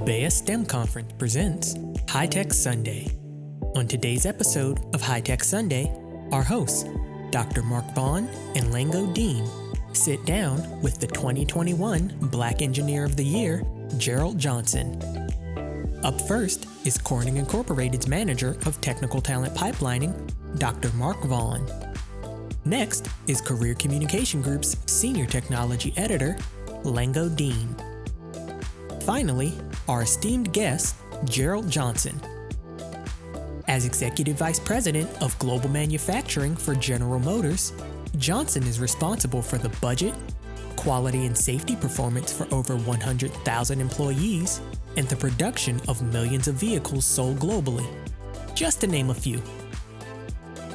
BEYA STEM Conference presents High Tech Sunday. On today's episode of High Tech Sunday, our hosts, Dr. Vaughn and Lango Deen, sit down with the 2021 Black Engineer of the Year, Gerald Johnson. Up first is Corning Incorporated's Manager of Technical Talent Pipelining, Dr. Vaughn. Next is Career Communication Group's Senior Technology Editor, Lango Deen. Finally, our esteemed guest, Gerald Johnson. As Executive Vice President of Global Manufacturing for General Motors, Johnson is responsible for the budget, quality and safety performance for over 100,000 employees, and the production of millions of vehicles sold globally, just to name a few.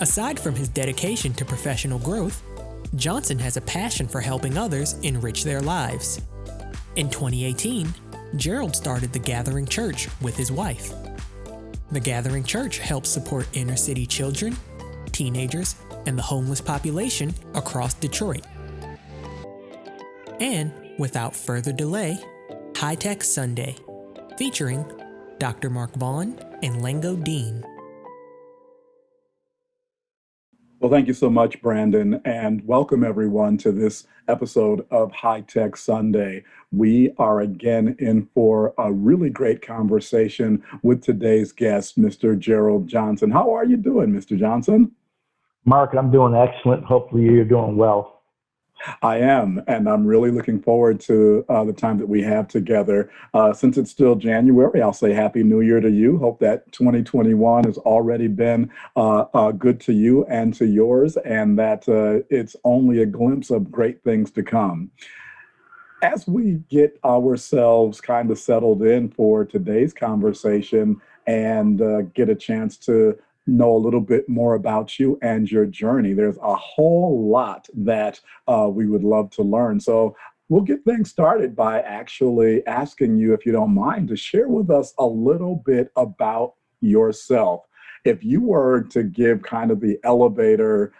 Aside from his dedication to professional growth, Johnson has a passion for helping others enrich their lives. In 2018, Gerald started the Gathering Church with his wife. The Gathering Church helps support inner-city children, teenagers, and the homeless population across Detroit. And without further delay, High Tech Sunday, featuring Dr. Vaughn and Lango Deen. Well, thank you so much, Brandon, and welcome everyone to this episode of High Tech Sunday. We are again in for a really great conversation with today's guest, Mr. Gerald Johnson. How are you doing, Mr. Johnson? Mark, I'm doing excellent. Hopefully you're doing well. I am, and I'm really looking forward to the time that we have together. Since it's still January, I'll say Happy New Year to you. Hope that 2021 has already been good to you and to yours, and that it's only a glimpse of great things to come. As we get ourselves kind of settled in for today's conversation and get a chance to know a little bit more about you and your journey, there's a whole lot that we would love to learn. So we'll get things started by actually asking you, if you don't mind, to share with us a little bit about yourself. If you were to give kind of the elevator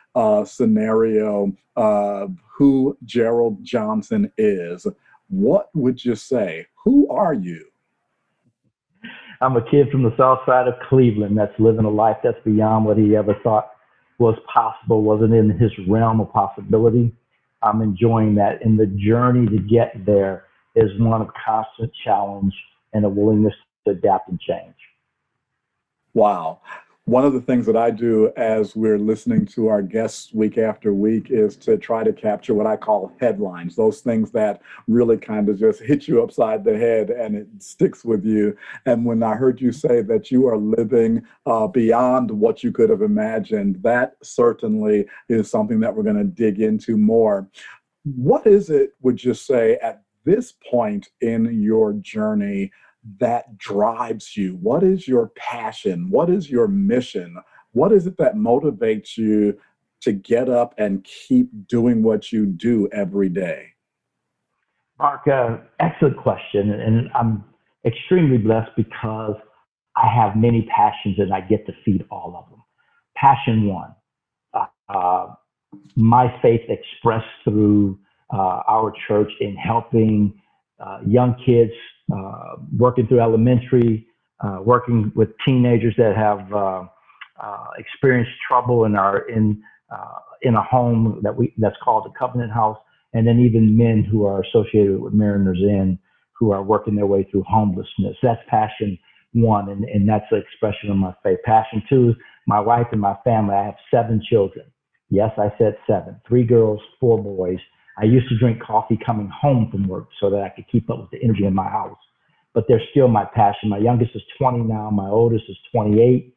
scenario of who Gerald Johnson is, what would you say? Who are you? I'm a kid from the south side of Cleveland that's living a life that's beyond what he ever thought was possible, wasn't in his realm of possibility. I'm enjoying that. And the journey to get there is one of constant challenge and a willingness to adapt and change. Wow. One of the things that I do as we're listening to our guests week after week is to try to capture what I call headlines, those things that really kind of just hit you upside the head and it sticks with you. And when I heard you say that you are living beyond what you could have imagined, that certainly is something that we're going to dig into more. What is it, would you say, at this point in your journey that drives you? What is your passion? What is your mission? What is it that motivates you to get up and keep doing what you do every day? Mark, excellent question. And I'm extremely blessed because I have many passions and I get to feed all of them. Passion one, my faith expressed through our church in helping young kids, working through elementary, working with teenagers that have experienced trouble and are in a home that's called the Covenant House, and then even men who are associated with Mariners Inn who are working their way through homelessness. That's passion one, and that's the expression of my faith. Passion two, my wife and my family. I have 7 children. Yes, I said 7, 3 girls, 4 boys. I used to drink coffee coming home from work so that I could keep up with the energy in my house. But they're still my passion. My youngest is 20 now. My oldest is 28.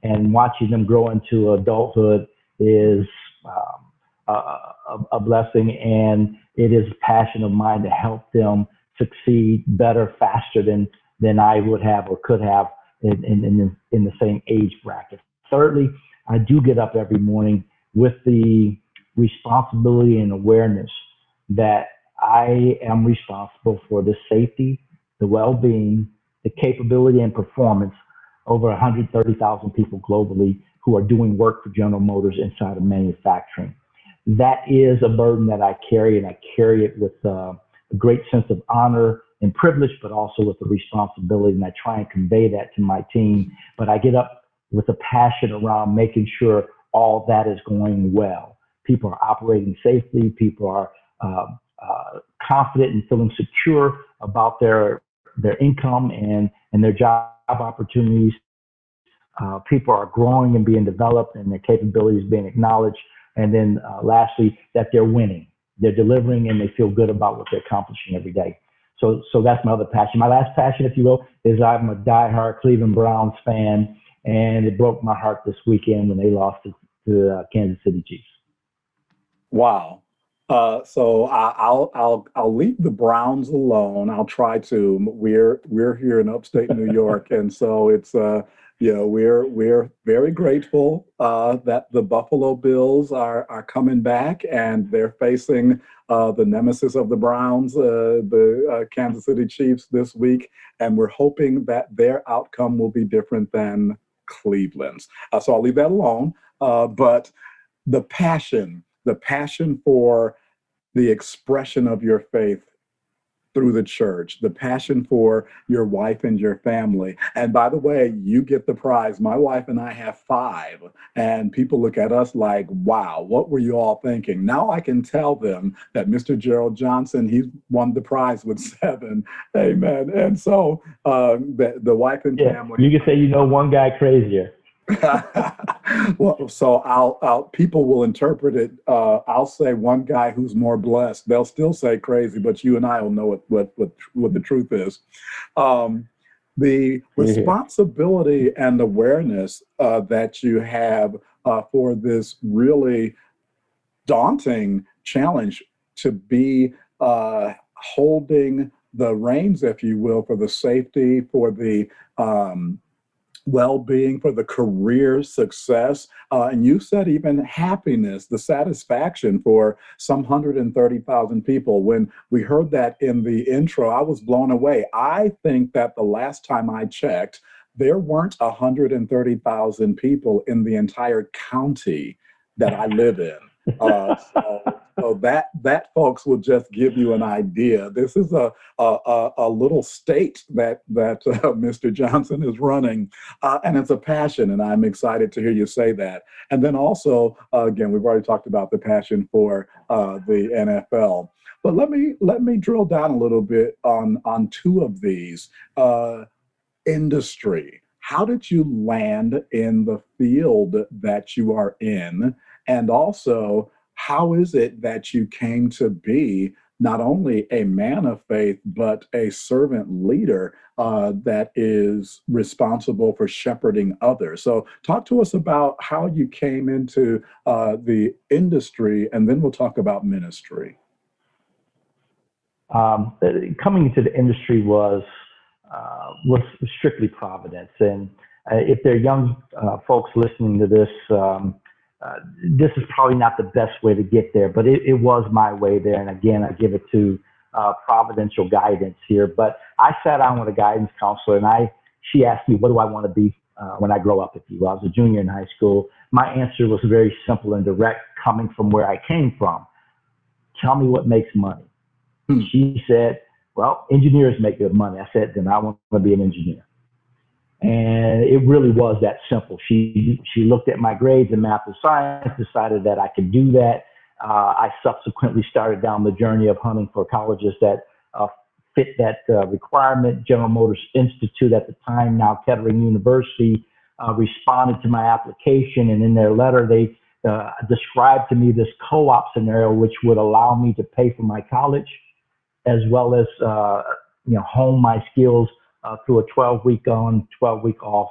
And watching them grow into adulthood is a blessing. And it is a passion of mine to help them succeed better, faster than I would have or could have in the same age bracket. Thirdly, I do get up every morning with the responsibility and awareness that I am responsible for the safety, the well-being, the capability and performance over 130,000 people globally who are doing work for General Motors inside of manufacturing. That is a burden that I carry, and I carry it with a great sense of honor and privilege, but also with the responsibility. And I try and convey that to my team. But I get up with a passion around making sure all that is going well. People are operating safely. People are confident and feeling secure about their income and their job opportunities. People are growing and being developed and their capabilities being acknowledged. And then lastly, that they're winning. They're delivering and they feel good about what they're accomplishing every day. So that's my other passion. My last passion, if you will, is I'm a diehard Cleveland Browns fan, and it broke my heart this weekend when they lost to Kansas City Chiefs. Wow. So I'll leave the Browns alone. I'll try to. We're here in upstate New York, and so it's we're very grateful that the Buffalo Bills are coming back, and they're facing the nemesis of the Browns, the Kansas City Chiefs this week, and we're hoping that their outcome will be different than Cleveland's. So I'll leave that alone. But the passion for the expression of your faith through the church, the passion for your wife and your family. And by the way, you get the prize. My wife and I have 5, and people look at us like, wow, what were you all thinking? Now I can tell them that Mr. Gerald Johnson, he won the prize with 7. Amen. And so the wife and family. You can say, one guy crazier. Well, so I'll people will interpret it. I'll say one guy who's more blessed. They'll still say crazy, but you and I will know what the truth is. The responsibility and awareness that you have for this really daunting challenge to be holding the reins, if you will, for the safety, for the well-being, for the career success, and you said even happiness, the satisfaction for some 130,000 people. When we heard that in the intro, I was blown away. I think that the last time I checked, there weren't 130,000 people in the entire county that I live in. So that folks will just give you an idea. This is a little state that Mr. Johnson is running, and it's a passion, and I'm excited to hear you say that. And then also, again, we've already talked about the passion for the NFL, but let me drill down a little bit on 2 of these. Industry. How did you land in the field that you are in? And also, how is it that you came to be not only a man of faith, but a servant leader that is responsible for shepherding others? So talk to us about how you came into the industry, and then we'll talk about ministry. Coming into the industry was strictly providence. And if there are young folks listening to this, this is probably not the best way to get there, but it was my way there. And again, I give it to providential guidance here. But I sat down with a guidance counselor, and she asked me, what do I want to be when I grow up? If you will, I was a junior in high school. My answer was very simple and direct, coming from where I came from. Tell me what makes money. She said, well, engineers make good money. I said, then I want to be an engineer. And it really was that simple. She looked at my grades in math and science, decided that I could do that. I subsequently started down the journey of hunting for colleges that fit that requirement. General Motors Institute at the time, now Kettering University, responded to my application, and in their letter, they described to me this co-op scenario, which would allow me to pay for my college, as well as hone my skills through a 12-week on, 12-week off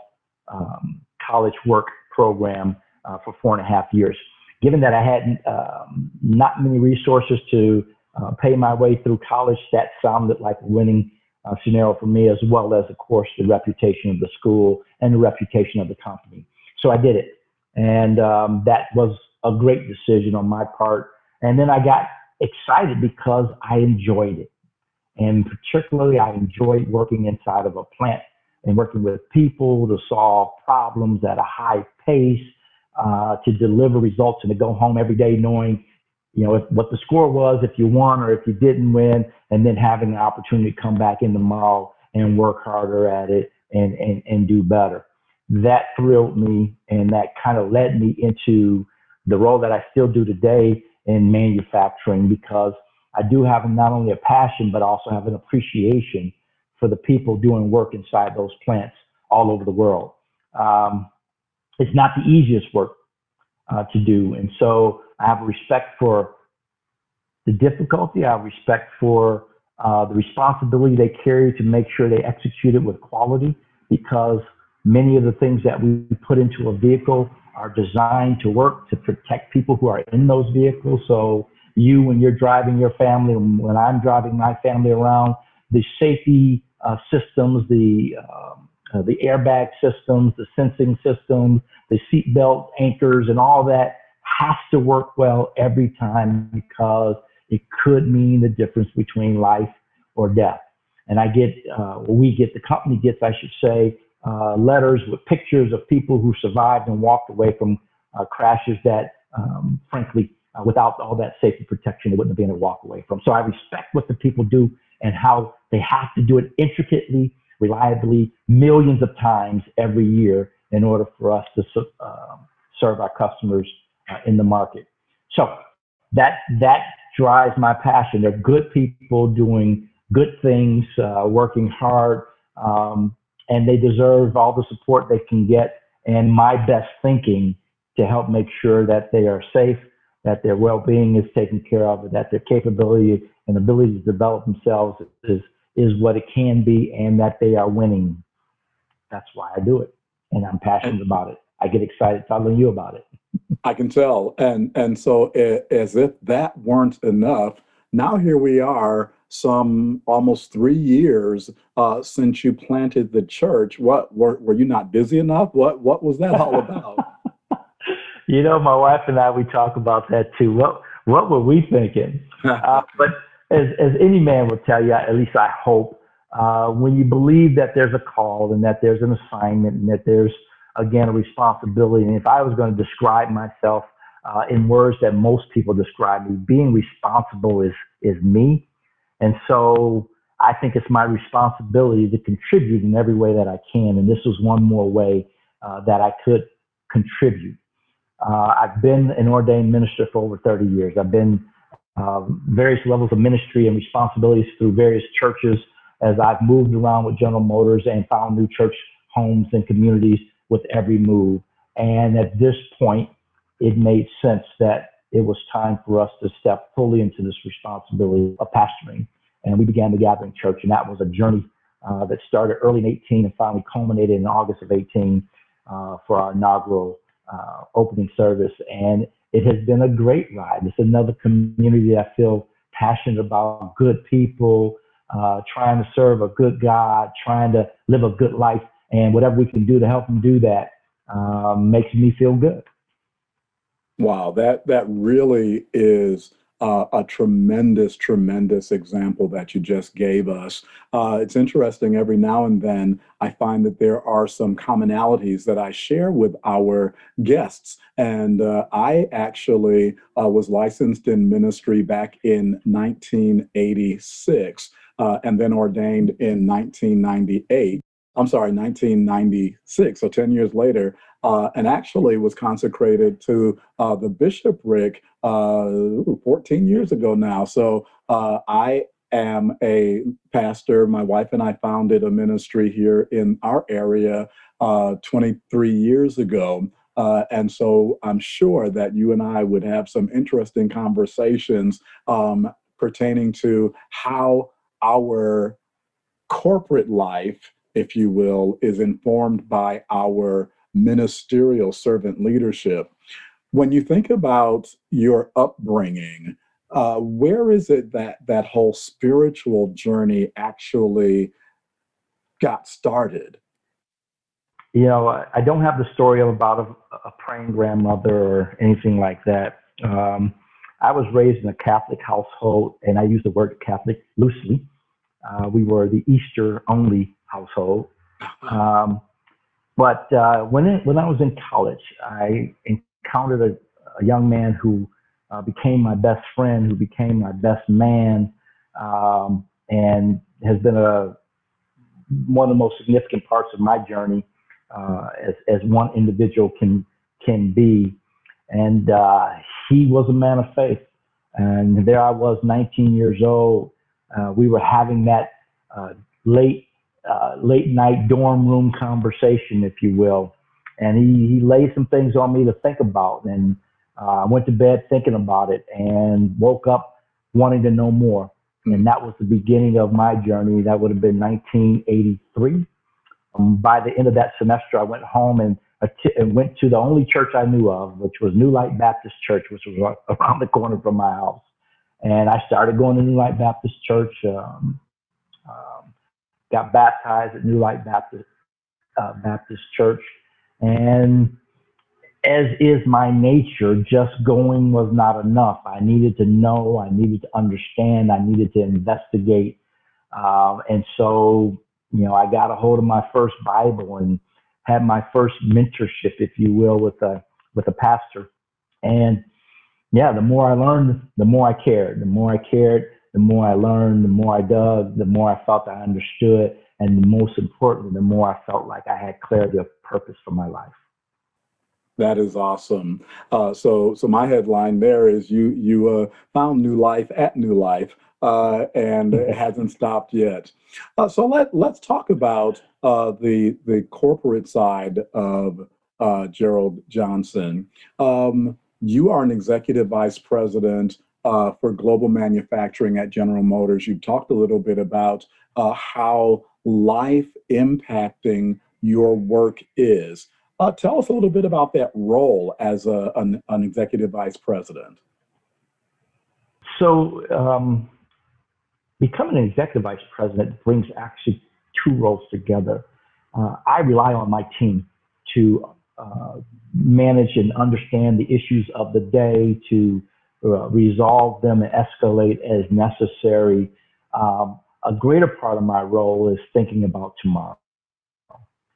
college work program for 4.5 years. Given that I had not many resources to pay my way through college, that sounded like a winning scenario for me, as well as, of course, the reputation of the school and the reputation of the company. So I did it. And that was a great decision on my part. And then I got excited because I enjoyed it. And particularly, I enjoyed working inside of a plant and working with people to solve problems at a high pace, to deliver results and to go home every day knowing what the score was, if you won or if you didn't win, and then having the opportunity to come back in tomorrow and work harder at it and do better. That thrilled me, and that kind of led me into the role that I still do today in manufacturing, because I do have not only a passion, but also have an appreciation for the people doing work inside those plants all over the world. It's not the easiest work to do. And so I have respect for the difficulty. I have respect for the responsibility they carry to make sure they execute it with quality, because many of the things that we put into a vehicle are designed to work to protect people who are in those vehicles. So when you're driving your family, when I'm driving my family around, the safety systems, the airbag systems, the sensing systems, the seatbelt anchors, and all that has to work well every time, because it could mean the difference between life or death. And the company gets, I should say, letters with pictures of people who survived and walked away from crashes that, frankly, without all that safety protection, they wouldn't have been able to walk away from. So I respect what the people do and how they have to do it intricately, reliably, millions of times every year in order for us to serve our customers in the market. So that drives my passion. They're good people doing good things, working hard, and they deserve all the support they can get and my best thinking to help make sure that they are safe, that their well-being is taken care of, that their capability and ability to develop themselves is what it can be, and that they are winning. That's why I do it, and I'm passionate about it. I get excited telling you about it. I can tell. And so as if that weren't enough, now here we are, some almost 3 years since you planted the church. What were you not busy enough? What was that all about? My wife and I, we talk about that too. What were we thinking? But as any man will tell you, at least I hope, when you believe that there's a call and that there's an assignment and that there's, again, a responsibility. And if I was going to describe myself in words that most people describe me, being responsible is me. And so I think it's my responsibility to contribute in every way that I can. And this was one more way that I could contribute. I've been an ordained minister for over 30 years. I've been various levels of ministry and responsibilities through various churches as I've moved around with General Motors and found new church homes and communities with every move. And at this point, it made sense that it was time for us to step fully into this responsibility of pastoring. And we began the Gathering Church, and that was a journey that started early in 18 and finally culminated in August of 18 for our inaugural opening service. And it has been a great ride. It's another community that I feel passionate about, good people, trying to serve a good God, trying to live a good life, and whatever we can do to help them do that makes me feel good. Wow, that really is a tremendous, tremendous example that you just gave us. It's interesting, every now and then I find that there are some commonalities that I share with our guests. And I actually was licensed in ministry back in 1986 and then ordained in 1998. I'm sorry, 1996, so 10 years later, and actually was consecrated to the bishopric 14 years ago now. So I am a pastor. My wife and I founded a ministry here in our area 23 years ago. And so I'm sure that you and I would have some interesting conversations pertaining to how our corporate life, if you will, is informed by our ministerial servant leadership. When you think about your upbringing, where is it that whole spiritual journey actually got started? I don't have the story about a praying grandmother or anything like that. I was raised in a Catholic household, and I use the word Catholic loosely. We were the Easter-only household. But when I was in college, I encountered a young man who became my best friend, who became my best man, and has been one of the most significant parts of my journey, as one individual can be. And he was a man of faith. And there I was, 19 years old. We were having that late night dorm room conversation, if you will. And he laid some things on me to think about. And I went to bed thinking about it and woke up wanting to know more. And that was the beginning of my journey. That would have been 1983. By the end of that semester, I went home and went to the only church I knew of, which was New Light Baptist Church, which was around the corner from my house. And I started going to New Light Baptist Church, got baptized at New Light Baptist Church. And as is my nature, just going was not enough. I needed to know, I needed to understand, I needed to investigate. And so, I got a hold of my first Bible and had my first mentorship, if you will, with a pastor. And yeah, the more I learned, the more I cared. The more I cared, the more I learned, the more I dug, the more I felt I understood. And most importantly, the more I felt like I had clarity of purpose for my life. That is awesome. So my headline there is you found new life at New Life, and it hasn't stopped yet. So let's talk about the corporate side of Gerald Johnson. You are an executive vice president for global manufacturing at General Motors. You've talked a little bit about how life impacting your work is. Tell us a little bit about that role as an executive vice president. So becoming an executive vice president brings actually two roles together. I rely on my team to manage and understand the issues of the day, to resolve them and escalate as necessary. A greater part of my role is thinking about tomorrow.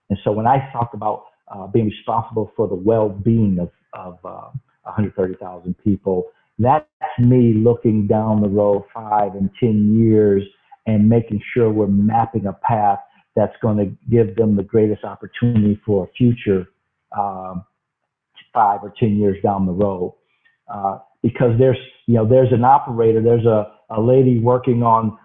And so when I talk about being responsible for the well-being of 130,000 people, that's me looking down the road 5 and 10 years and making sure we're mapping a path that's going to give them the greatest opportunity for a future 5 or 10 years down the road. Because there's an operator, there's a lady working on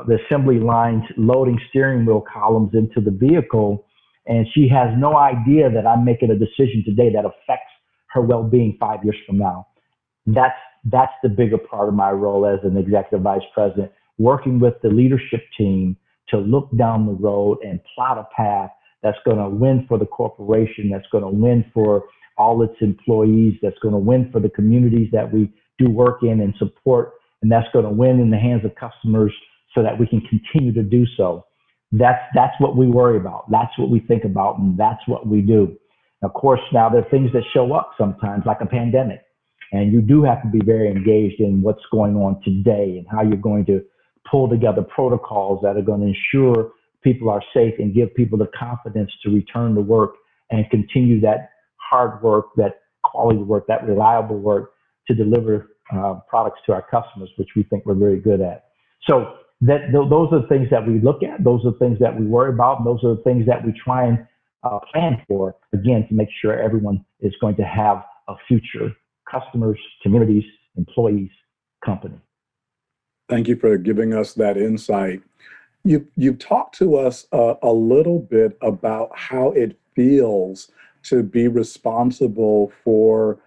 the assembly lines, loading steering wheel columns into the vehicle, and she has no idea that I'm making a decision today that affects her well-being 5 years from now. That's the bigger part of my role as an executive vice president, working with the leadership team to look down the road and plot a path that's going to win for the corporation, that's going to win for all its employees, that's going to win for the communities that we do work in and support, and that's going to win in the hands of customers so that we can continue to do so. That's what we worry about. That's what we think about, and that's what we do. Of course, now there are things that show up sometimes, like a pandemic, and you do have to be very engaged in what's going on today and how you're going to pull together protocols that are going to ensure people are safe and give people the confidence to return to work and continue that hard work, that quality work, that reliable work to deliver products to our customers, which we think we're very good at. So those are the things that we look at. Those are the things that we worry about. And those are the things that we try and plan for, again, to make sure everyone is going to have a future: customers, communities, employees, company. Thank you for giving us that insight. You've talked to us a little bit about how it feels to be responsible for,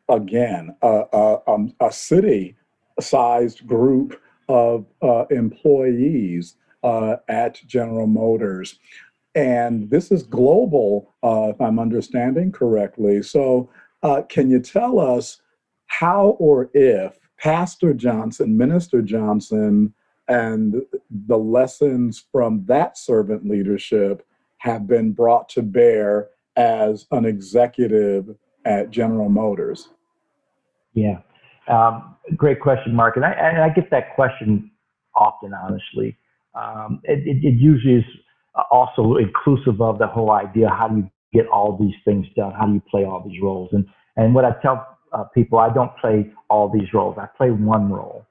again, a city-sized group of employees at General Motors. And this is global, if I'm understanding correctly. So can you tell us how or if Pastor Johnson, Minister Johnson, and the lessons from that servant leadership have been brought to bear as an executive at General Motors? Yeah, great question, Mark. And I get that question often, honestly. It usually is also inclusive of the whole idea: how do you get all these things done? How do you play all these roles? And what I tell people, I don't play all these roles. I play one role.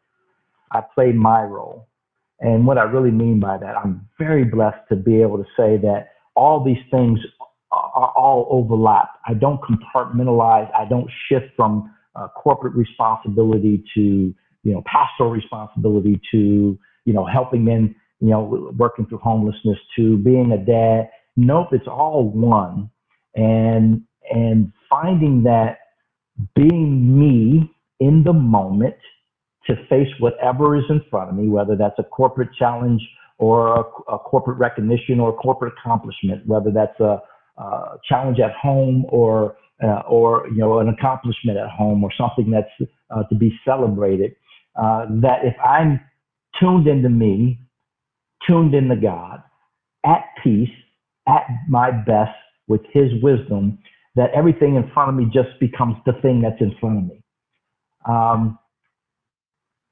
I play my role. And what I really mean by that, I'm very blessed to be able to say that all these things are all overlap. I don't compartmentalize. I don't shift from corporate responsibility to, pastoral responsibility to, helping men, working through homelessness to being a dad. Nope, it's all one. And finding that being me in the moment to face whatever is in front of me, whether that's a corporate challenge or a corporate recognition or a corporate accomplishment, whether that's a challenge at home or an accomplishment at home or something that's to be celebrated. That if I'm tuned into me, tuned into God, at peace, at my best with His wisdom, that everything in front of me just becomes the thing that's in front of me.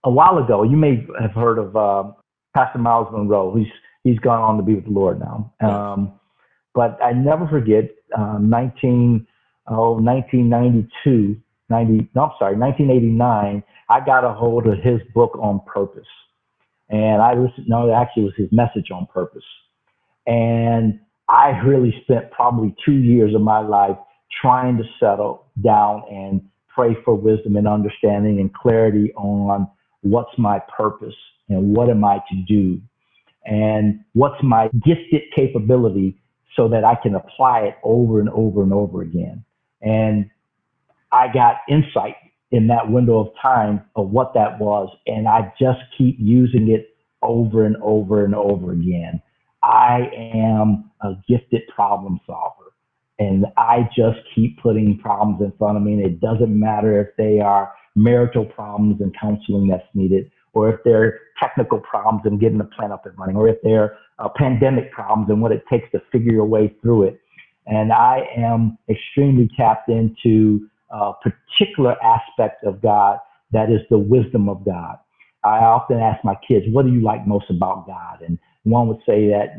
A while ago, you may have heard of Pastor Miles Monroe. He's gone on to be with the Lord now. But I never forget 1989. I got a hold of his book on purpose, and actually, it was his message on purpose. And I really spent probably 2 years of my life trying to settle down and pray for wisdom and understanding and clarity on what's my purpose and what am I to do and what's my gifted capability so that I can apply it over and over and over again. And I got insight in that window of time of what that was, and I just keep using it over and over and over again. I am a gifted problem solver, and I just keep putting problems in front of me, and it doesn't matter if they are marital problems and counseling that's needed, or if they're technical problems and getting the plan up and running, or if they're pandemic problems and what it takes to figure your way through it. And I am extremely tapped into a particular aspect of God that is the wisdom of God. I often ask my kids, what do you like most about God? And one would say that,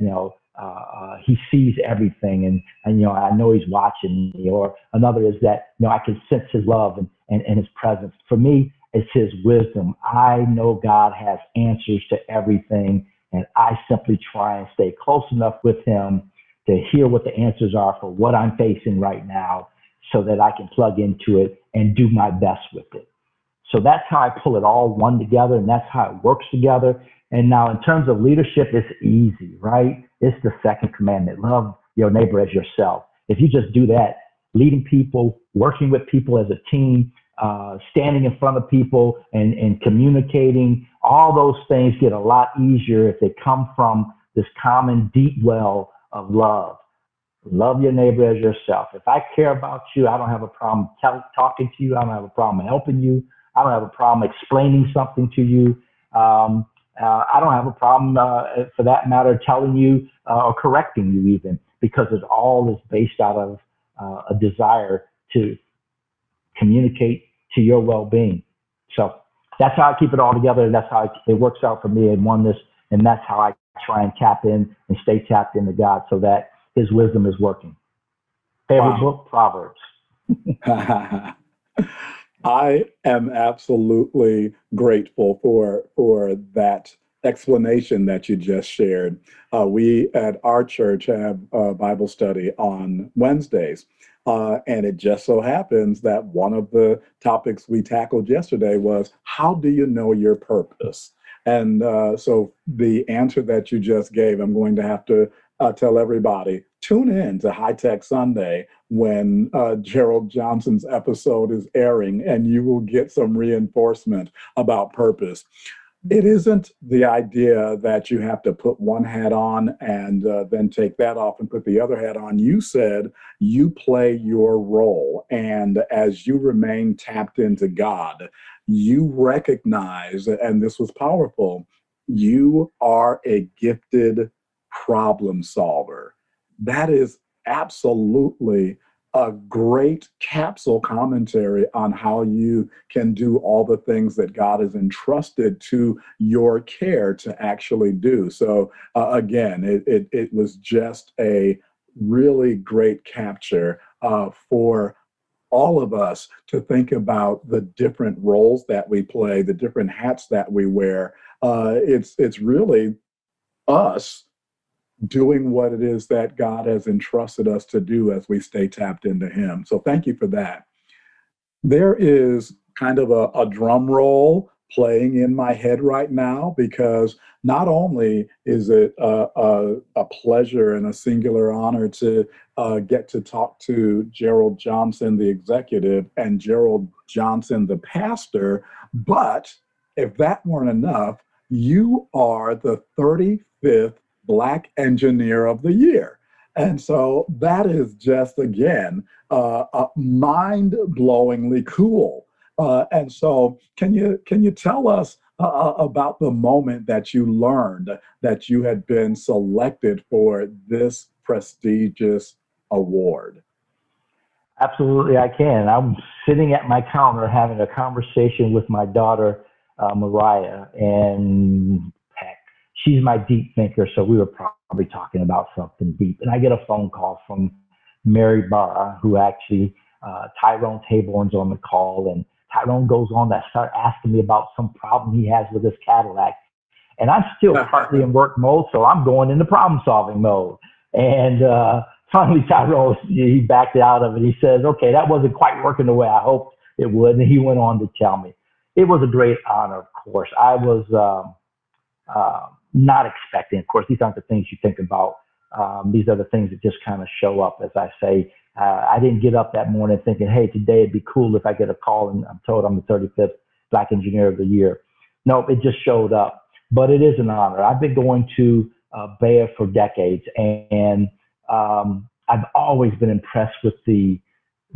He sees everything and I know He's watching me. Or another is that, I can sense His love and His presence. For me, it's His wisdom. I know God has answers to everything, and I simply try and stay close enough with Him to hear what the answers are for what I'm facing right now so that I can plug into it and do my best with it. So that's how I pull it all one together, and that's how it works together. And now in terms of leadership, it's easy, right? It's the second commandment. Love your neighbor as yourself. If you just do that, leading people, working with people as a team, standing in front of people and communicating, all those things get a lot easier if they come from this common deep well of love. Love your neighbor as yourself. If I care about you, I don't have a problem talking to you. I don't have a problem helping you. I don't have a problem explaining something to you. I don't have a problem, for that matter, telling you or correcting you even, because it all is based out of a desire to communicate to your well-being. So that's how I keep it all together. And that's how it works out for me in oneness. And that's how I try and tap in and stay tapped into God so that His wisdom is working. Favorite book, Proverbs. I am absolutely grateful for that explanation that you just shared. We at our church have a Bible study on Wednesdays. And it just so happens that one of the topics we tackled yesterday was, how do you know your purpose? And so the answer that you just gave, I'm going to have to tell everybody, tune in to High Tech Sunday when Gerald Johnson's episode is airing, and you will get some reinforcement about purpose. It isn't the idea that you have to put one hat on and then take that off and put the other hat on. You said you play your role. And as you remain tapped into God, you recognize, and this was powerful, you are a gifted problem solver. That is absolutely a great capsule commentary on how you can do all the things that God has entrusted to your care to actually do. So again, it was just a really great capture for all of us to think about the different roles that we play, the different hats that we wear. It's really us doing what it is that God has entrusted us to do as we stay tapped into Him. So thank you for that. There is kind of a drum roll playing in my head right now, because not only is it a pleasure and a singular honor to get to talk to Gerald Johnson, the executive, and Gerald Johnson, the pastor, but if that weren't enough, you are the 35th Black Engineer of the Year. And so that is just, again, mind-blowingly cool. And so can you tell us about the moment that you learned that you had been selected for this prestigious award? Absolutely, I can. I'm sitting at my counter having a conversation with my daughter, Mariah, and heck, she's my deep thinker, so we were probably talking about something deep. And I get a phone call from Mary Barra, who actually, Tyrone Taborn's on the call, and Tyrone goes on to start asking me about some problem he has with his Cadillac. And I'm still partly in work mode, so I'm going into problem solving mode. And finally, Tyrone, he backed out of it. He says, okay, that wasn't quite working the way I hoped it would. And he went on to tell me. It was a great honor, of course. I was not expecting, of course, these aren't the things you think about. These are the things that just kind of show up, as I say. I didn't get up that morning thinking, hey, today it'd be cool if I get a call and I'm told I'm the 35th Black Engineer of the Year. No, it just showed up. But it is an honor. I've been going to BEYA for decades, and I've always been impressed with the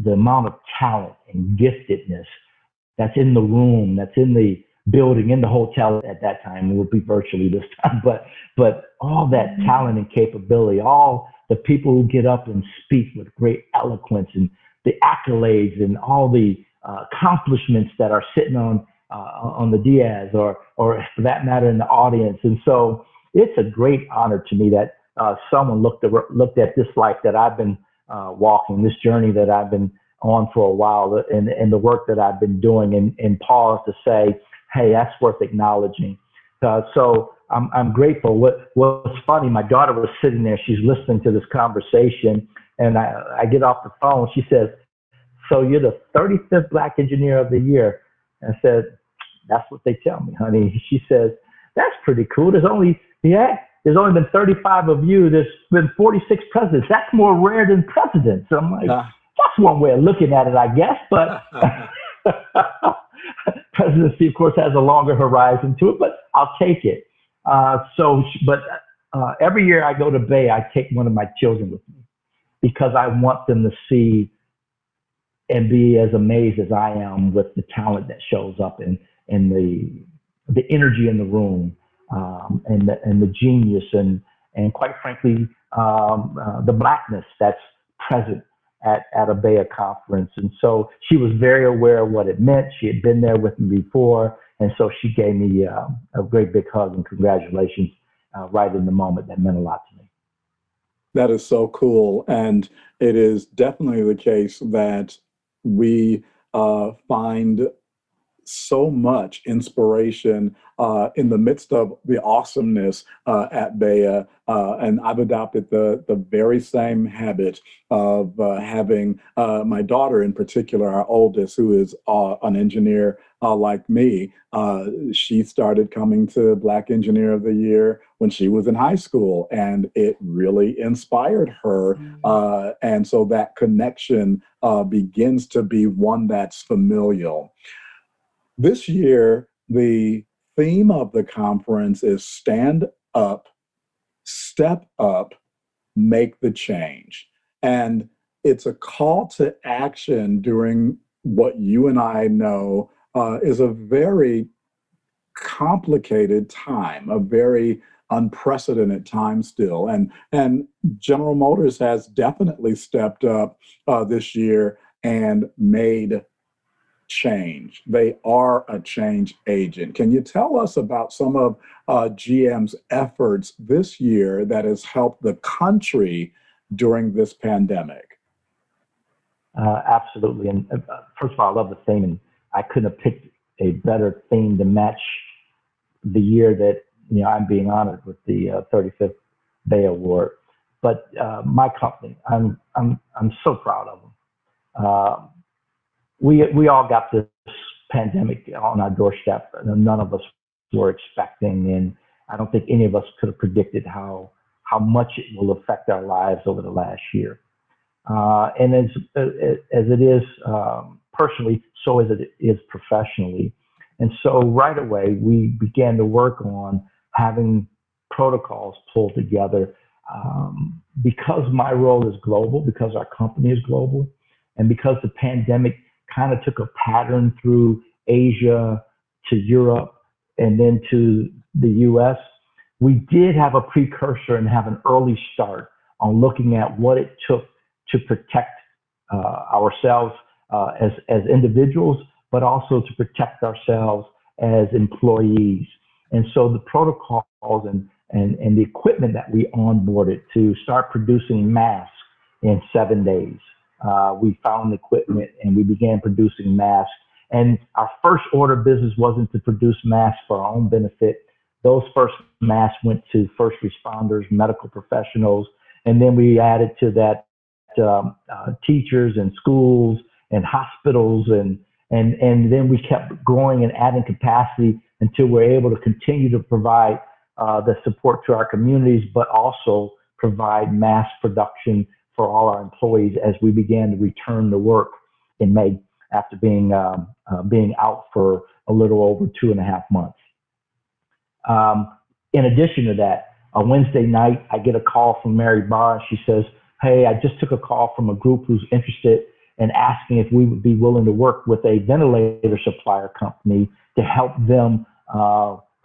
amount of talent and giftedness that's in the room, that's in the building, in the hotel at that time. It would be virtually this time, but all that talent and capability, all the people who get up and speak with great eloquence, and the accolades and all the accomplishments that are sitting on the Diaz, or for that matter in the audience. And so it's a great honor to me that someone looked at this life that I've been walking, this journey that I've been on for a while, and the work that I've been doing, and pause to say, hey, that's worth acknowledging. So I'm grateful. What's funny, my daughter was sitting there, she's listening to this conversation, and I get off the phone. She says, so you're the 35th Black Engineer of the Year. I said, that's what they tell me, honey. She says, that's pretty cool. There's only been 35 of you. There's been 46 presidents. That's more rare than presidents. So I'm like, that's one way of looking at it, I guess. But presidency, of course, has a longer horizon to it, but I'll take it. Every year I go to BEYA, I take one of my children with me, because I want them to see and be as amazed as I am with the talent that shows up, and the energy in the room, and the genius, and quite frankly, the Blackness that's present at a BEYA conference. And so she was very aware of what it meant. She had been there with me before, and so she gave me a great big hug and congratulations right in the moment. That meant a lot to me. That is so cool. And it is definitely the case that we find so much inspiration in the midst of the awesomeness at BEYA. And I've adopted the very same habit of having my daughter in particular, our oldest, who is an engineer like me. She started coming to Black Engineer of the Year when she was in high school, and it really inspired her. And so that connection begins to be one that's familial. This year, the theme of the conference is Stand Up, Step Up, Make the Change. And it's a call to action during what you and I know is a very complicated time, a very unprecedented time still. And General Motors has definitely stepped up this year and made change. They are a change agent. Can you tell us about some of GM's efforts this year that has helped the country during this pandemic? Absolutely. And first of all, I love the theme, and I couldn't have picked a better theme to match the year that I'm being honored with the 35th BEYA Award. But my company, I'm so proud of them. Uh, we all got this pandemic on our doorstep, and none of us were expecting, and I don't think any of us could have predicted how much it will affect our lives over the last year. And as it is personally, so as it is professionally. And so right away, we began to work on having protocols pulled together because my role is global, because our company is global, and because the pandemic kind of took a pattern through Asia to Europe and then to the US. We did have a precursor and have an early start on looking at what it took to protect ourselves as individuals, but also to protect ourselves as employees. And so the protocols and the equipment that we onboarded to start producing masks in 7 days. We found equipment and we began producing masks. And our first order of business wasn't to produce masks for our own benefit. Those first masks went to first responders, medical professionals, and then we added to that teachers and schools and hospitals, and then we kept growing and adding capacity until we're able to continue to provide the support to our communities, but also provide mass production for all our employees as we began to return to work in May after being out for a little over 2.5 months. In addition to that, on Wednesday night, I get a call from Mary Barr. She says, "Hey, I just took a call from a group who's interested in asking if we would be willing to work with a ventilator supplier company to help them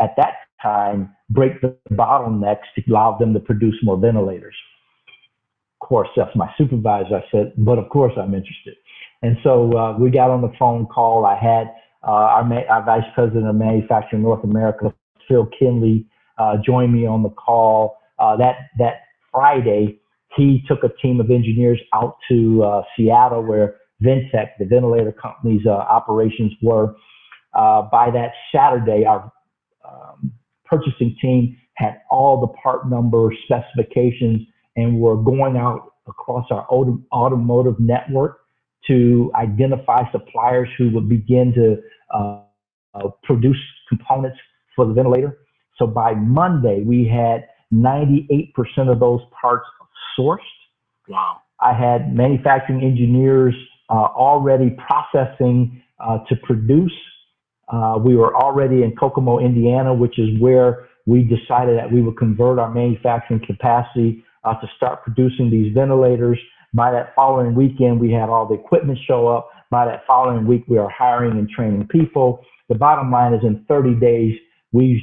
at that time break the bottlenecks to allow them to produce more ventilators." Of course, that's my supervisor. I said, "But of course I'm interested." And so we got on the phone call. I had our Vice President of Manufacturing North America, Phil Kinley, join me on the call. That Friday, he took a team of engineers out to Seattle, where Ventec, the ventilator company's operations were. By that Saturday, our purchasing team had all the part number specifications and were going out across our automotive network to identify suppliers who would begin to produce components for the ventilator. So by Monday, we had 98% of those parts sourced. Wow. I had manufacturing engineers already processing to produce. We were already in Kokomo, Indiana, which is where we decided that we would convert our manufacturing capacity to start producing these ventilators. By that following weekend, we had all the equipment show up. By that following week, we are hiring and training people. The bottom line is in 30 days, we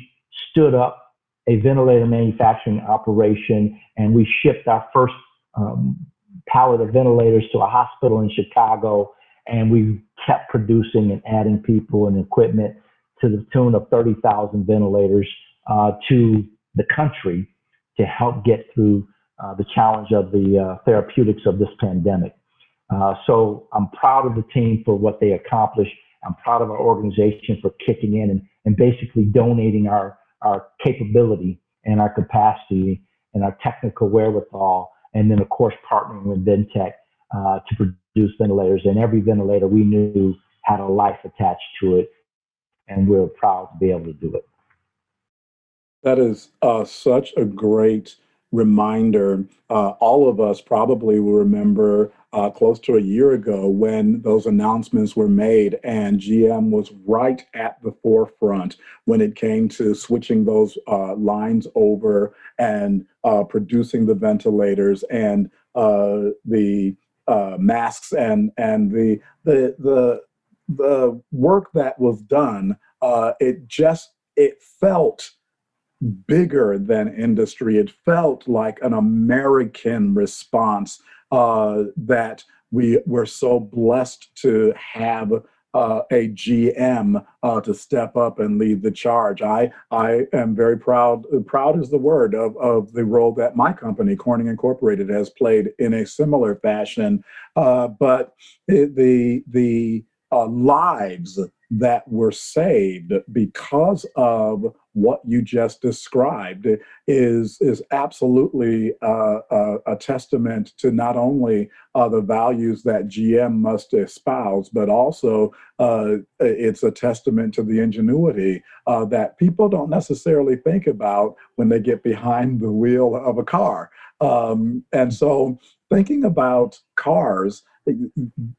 stood up a ventilator manufacturing operation, and we shipped our first pallet of ventilators to a hospital in Chicago, and we kept producing and adding people and equipment to the tune of 30,000 ventilators to the country to help get through the challenge of the therapeutics of this pandemic. So I'm proud of the team for what they accomplished. I'm proud of our organization for kicking in and basically donating our capability and our capacity and our technical wherewithal, and then of course partnering with Ventec to produce ventilators. And every ventilator we knew had a life attached to it, and we're proud to be able to do it. That is such a great reminder. All of us probably will remember close to a year ago when those announcements were made, and GM was right at the forefront when it came to switching those lines over and producing the ventilators and the masks and the work that was done. It felt bigger than industry. It felt like an American response that we were so blessed to have a GM to step up and lead the charge. I am very proud. Proud is the word of the role that my company, Corning Incorporated, has played in a similar fashion. But the lives that were saved because of what you just described is absolutely a testament to not only the values that GM must espouse, but also it's a testament to the ingenuity that people don't necessarily think about when they get behind the wheel of a car. And so thinking about cars,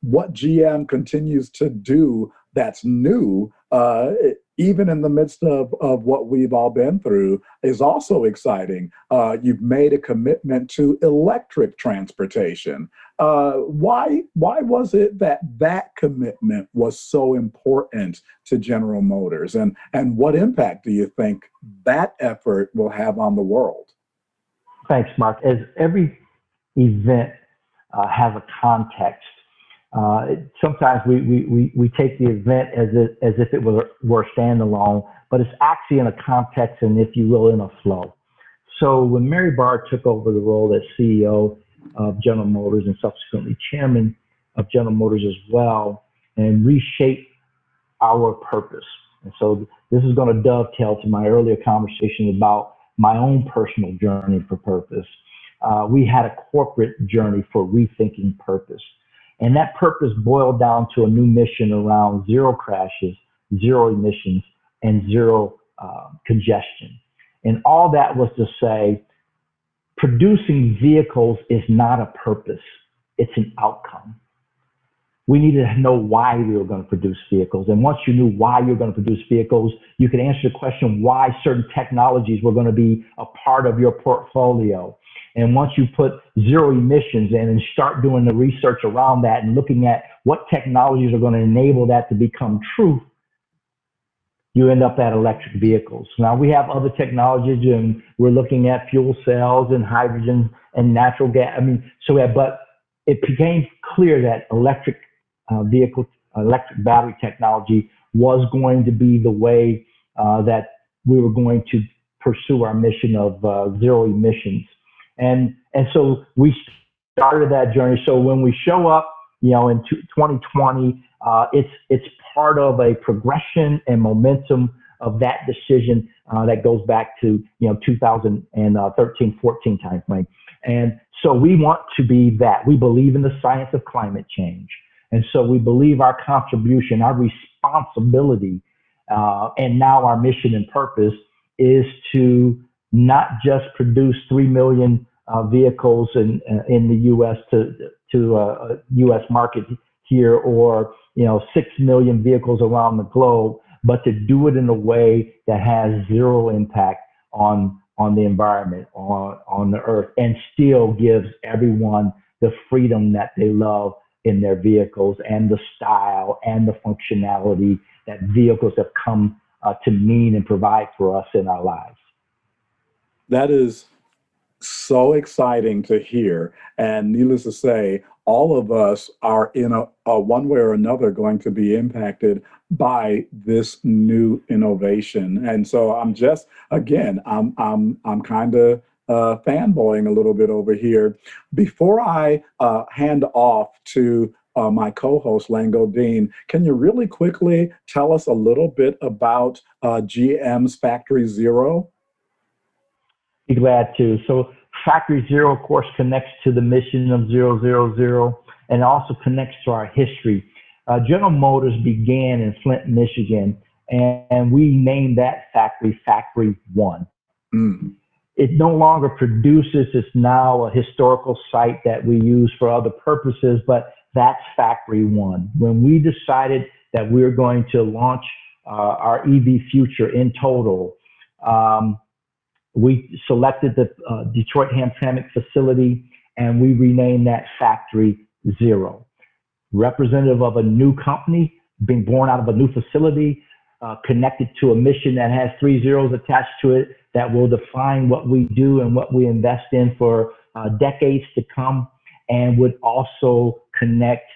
what GM continues to do that's new, even in the midst of what we've all been through, is also exciting. You've made a commitment to electric transportation. Why was it that that commitment was so important to General Motors? And what impact do you think that effort will have on the world? Thanks, Mark. As every event has a context, sometimes we take the event as if it were standalone, but it's actually in a context and, if you will, in a flow. So when Mary Barr took over the role as CEO of General Motors and subsequently chairman of General Motors as well, and reshaped our purpose. And so this is going to dovetail to my earlier conversation about my own personal journey for purpose. We had a corporate journey for rethinking purpose. And that purpose boiled down to a new mission around zero crashes, zero emissions, and zero congestion. And all that was to say, producing vehicles is not a purpose, it's an outcome. We needed to know why we were going to produce vehicles. And once you knew why you were going to produce vehicles, you could answer the question why certain technologies were going to be a part of your portfolio. And once you put zero emissions in and start doing the research around that and looking at what technologies are going to enable that to become truth, you end up at electric vehicles. Now we have other technologies, and we're looking at fuel cells and hydrogen and natural gas. But it became clear that electric battery technology was going to be the way that we were going to pursue our mission of zero emissions. And so we started that journey. So when we show up, in 2020, it's part of a progression and momentum of that decision that goes back to 2013, 14 timeframe. And so we want to be that. We believe in the science of climate change, and so we believe our contribution, our responsibility, and now our mission and purpose is to not just produce 3 million vehicles in the U.S. to U.S. market here, or 6 million vehicles around the globe, but to do it in a way that has zero impact on the environment, on the earth, and still gives everyone the freedom that they love in their vehicles and the style and the functionality that vehicles have come to mean and provide for us in our lives. That is so exciting to hear. And needless to say, all of us are in a one way or another going to be impacted by this new innovation. And so I'm just, again, I'm kind of fanboying a little bit over here. Before I hand off to my co-host, Lango Deen, can you really quickly tell us a little bit about GM's Factory Zero? Be glad to. So Factory Zero, of course, connects to the mission of 000, and also connects to our history. General Motors began in Flint, Michigan, and we named that factory Factory One. It no longer produces. It's now a historical site that we use for other purposes, but that's Factory One. When we decided that we were going to launch our EV future in total, we selected the Detroit Hamtramck facility, and we renamed that Factory Zero. Representative of a new company being born out of a new facility, connected to a mission that has 3 zeros attached to it that will define what we do and what we invest in for decades to come, and would also connect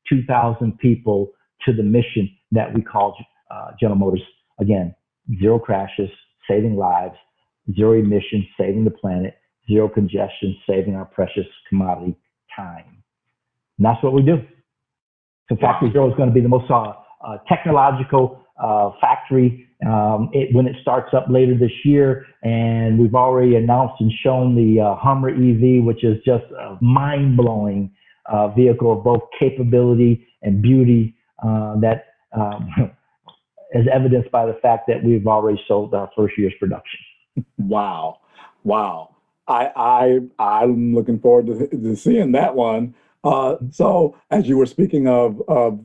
2,000 people to the mission that we call General Motors. Again, zero crashes, saving lives, zero emissions, saving the planet, zero congestion, saving our precious commodity time. And that's what we do. So Factory Zero is going to be the most technological factory when it starts up later this year. And we've already announced and shown the Hummer EV, which is just a mind-blowing vehicle of both capability and beauty that is evidenced by the fact that we've already sold our first year's production. Wow. I'm looking forward to seeing that one. So as you were speaking of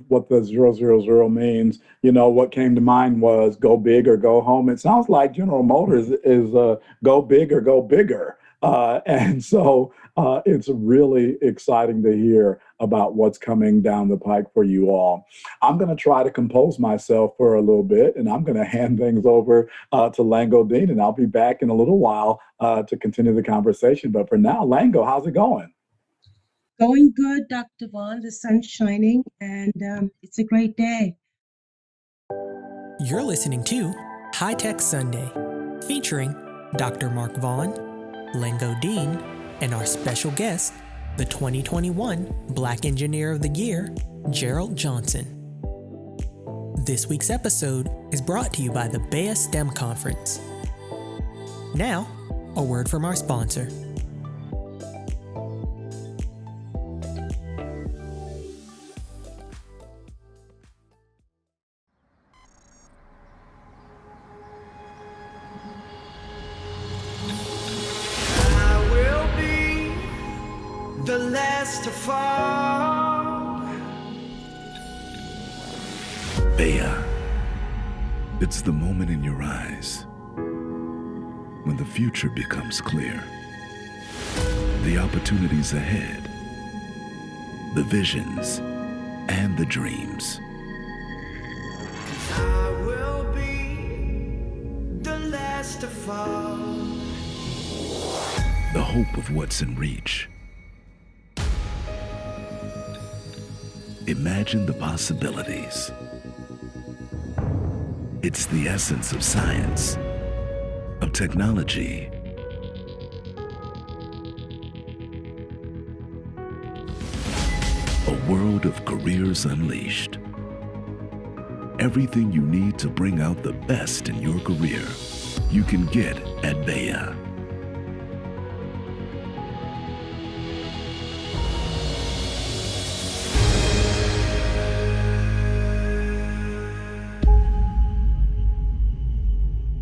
what the 000 means, what came to mind was go big or go home. It sounds like General Motors is go big or go bigger. And so it's really exciting to hear about what's coming down the pike for you all. I'm going to try to compose myself for a little bit, and I'm going to hand things over to Lango Deen, and I'll be back in a little while to continue the conversation. But for now, Lango, how's it going? Going good, Dr. Vaughn. The sun's shining, and it's a great day. You're listening to High Tech Sunday, featuring Dr. Mark Vaughn, Lango Deen, and our special guest, the 2021 Black Engineer of the Year, Gerald Johnson. This week's episode is brought to you by the BEYA STEM Conference. Now, a word from our sponsor. The last to fall. BEYA. It's the moment in your eyes when the future becomes clear. The opportunities ahead, the visions, and the dreams. I will be the last to fall. The hope of what's in reach. Imagine the possibilities. It's the essence of science, of technology, a world of careers unleashed. Everything you need to bring out the best in your career, you can get at BEYA.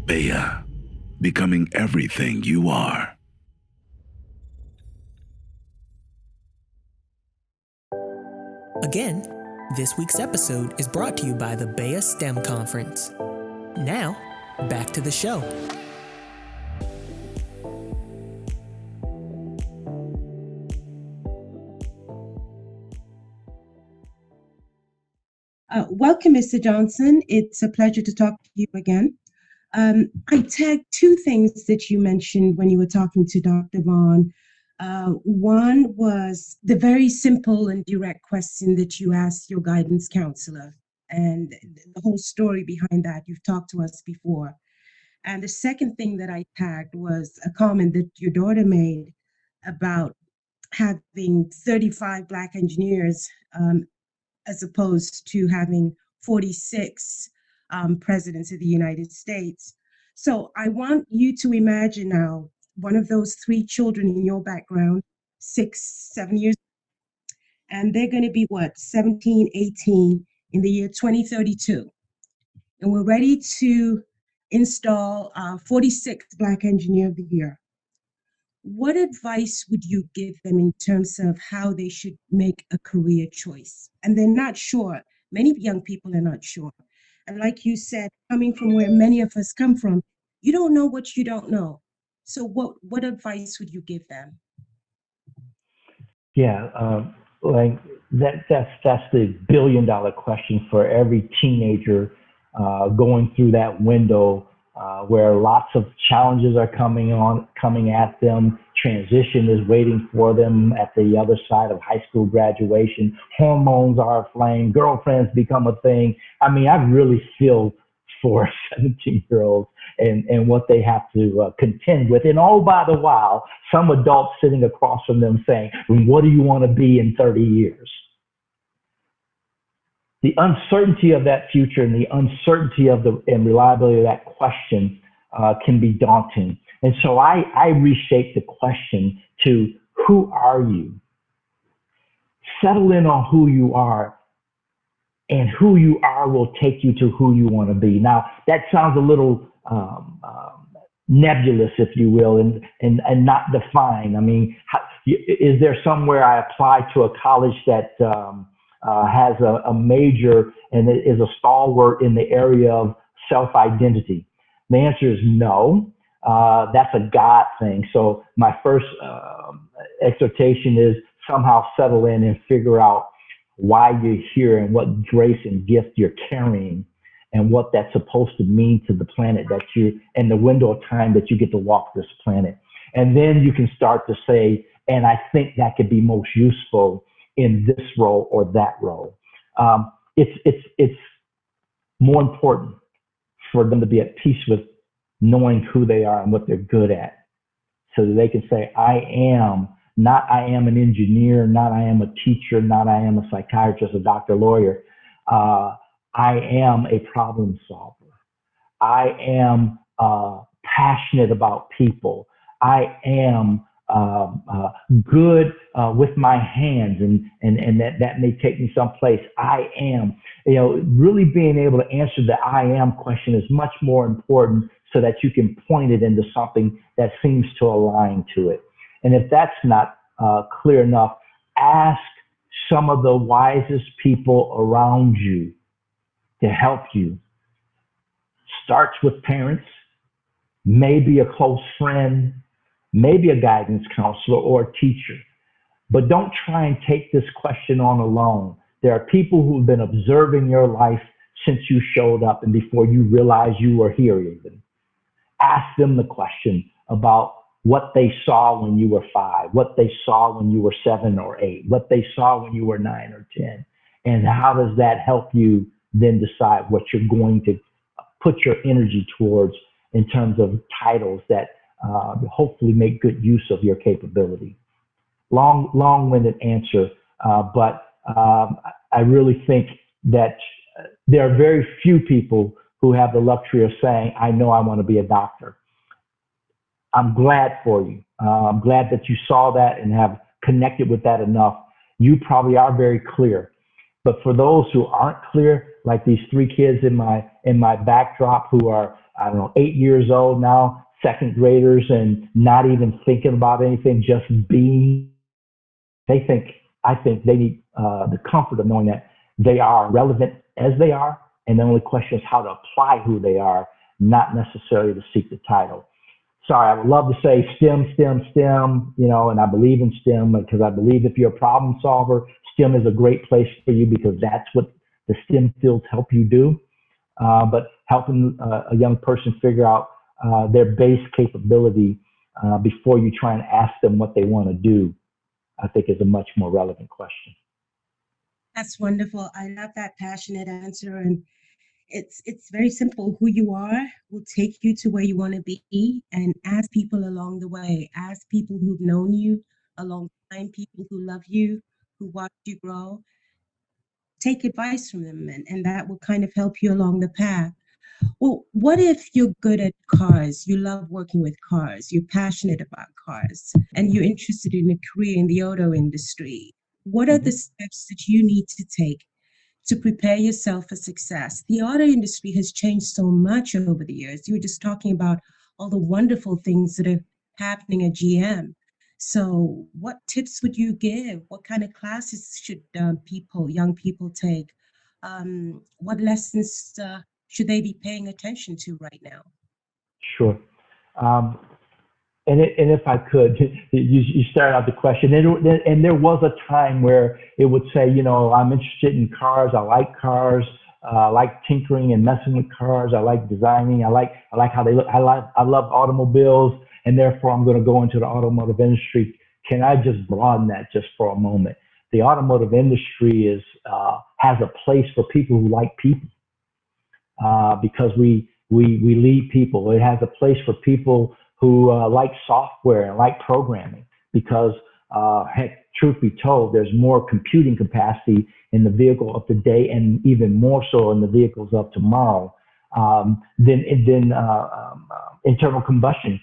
BEYA, becoming everything you are. Again, this week's episode is brought to you by the BEYA STEM Conference. Now, back to the show. Welcome, Mr. Johnson. It's a pleasure to talk to you again. I tagged two things that you mentioned when you were talking to Dr. Vaughn. One was the very simple and direct question that you asked your guidance counselor, and the whole story behind that. You've talked to us before. And the second thing that I tagged was a comment that your daughter made about having 35 Black engineers as opposed to having 46 presidents of the United States. So I want you to imagine now one of those three children in your background, 6, 7 years, and they're going to be 17, 18 in the year 2032. And we're ready to install our 46th Black Engineer of the Year. What advice would you give them in terms of how they should make a career choice? And they're not sure. Many young people are not sure. And like you said, coming from where many of us come from, you don't know what you don't know. So what advice would you give them? Yeah, like that's the billion-dollar question for every teenager going through that window where lots of challenges are coming at them. Transition is waiting for them at the other side of high school graduation. Hormones are aflame. Girlfriends become a thing. I mean, I really feel for 17-year-olds and what they have to contend with. And all by the while, some adults sitting across from them saying, what do you want to be in 30 years? The uncertainty of that future and the uncertainty of and reliability of that question can be daunting. And so I reshape the question to, who are you? Settle in on who you are, and who you are will take you to who you want to be. Now, that sounds a little nebulous, if you will, and not defined. I mean, is there somewhere I apply to a college that has a major and is a stalwart in the area of self-identity? The answer is no. That's a God thing. So my first exhortation is somehow settle in and figure out why you're here and what grace and gift you're carrying and what that's supposed to mean to the planet that you, and the window of time that you get to walk this planet. And then you can start to say, and I think that could be most useful in this role or that role. It's more important for them to be at peace with knowing who they are and what they're good at, so that they can say, I am, not I am an engineer, not I am a teacher, not I am a psychiatrist, a doctor, lawyer. I am a problem solver. I am passionate about people. I am good with my hands, and that may take me someplace. I am, really being able to answer the I am question is much more important, so that you can point it into something that seems to align to it. And if that's not clear enough, ask some of the wisest people around you to help you. Starts with parents, maybe a close friend, maybe a guidance counselor or a teacher. But don't try and take this question on alone. There are people who've been observing your life since you showed up and before you realized you were here even. Ask them the question about what they saw when you were 5, what they saw when you were 7 or 8, what they saw when you were 9 or 10. And how does that help you then decide what you're going to put your energy towards in terms of titles that hopefully make good use of your capability. Long-winded answer, but I really think that there are very few people who have the luxury of saying, I know I want to be a doctor. I'm glad for you. I'm glad that you saw that and have connected with that enough. You probably are very clear. But for those who aren't clear, like these 3 kids in my backdrop who are, 8 years old now, second graders, and not even thinking about anything, just being, I think they need the comfort of knowing that they are relevant as they are. And the only question is how to apply who they are, not necessarily to seek the title. Sorry, I would love to say STEM, and I believe in STEM because I believe if you're a problem solver, STEM is a great place for you because that's what the STEM fields help you do. But helping a young person figure out their base capability before you try and ask them what they want to do, I think is a much more relevant question. That's wonderful. I love that passionate answer. And it's very simple. Who you are will take you to where you want to be, and ask people along the way. Ask people who've known you a long time, people who love you, who watch you grow. Take advice from them, and that will kind of help you along the path. Well, what if you're good at cars? You love working with cars. You're passionate about cars, and you're interested in a career in the auto industry. What are the steps that you need to take to prepare yourself for success? The auto industry has changed so much over the years. You were just talking about all the wonderful things that are happening at GM. So what tips would you give? What kind of classes should young people take? What lessons should they be paying attention to right now? Sure. And if I could, you started out the question, and there was a time where it would say, I'm interested in cars, I like cars, I like tinkering and messing with cars. I like designing. I like how they look. I love automobiles, and therefore I'm going to go into the automotive industry. Can I just broaden that just for a moment? The automotive industry has a place for people who like people, because we lead people. It has a place for people who like software and like programming, because heck, truth be told, there's more computing capacity in the vehicle of today, and even more so in the vehicles of tomorrow, than internal combustion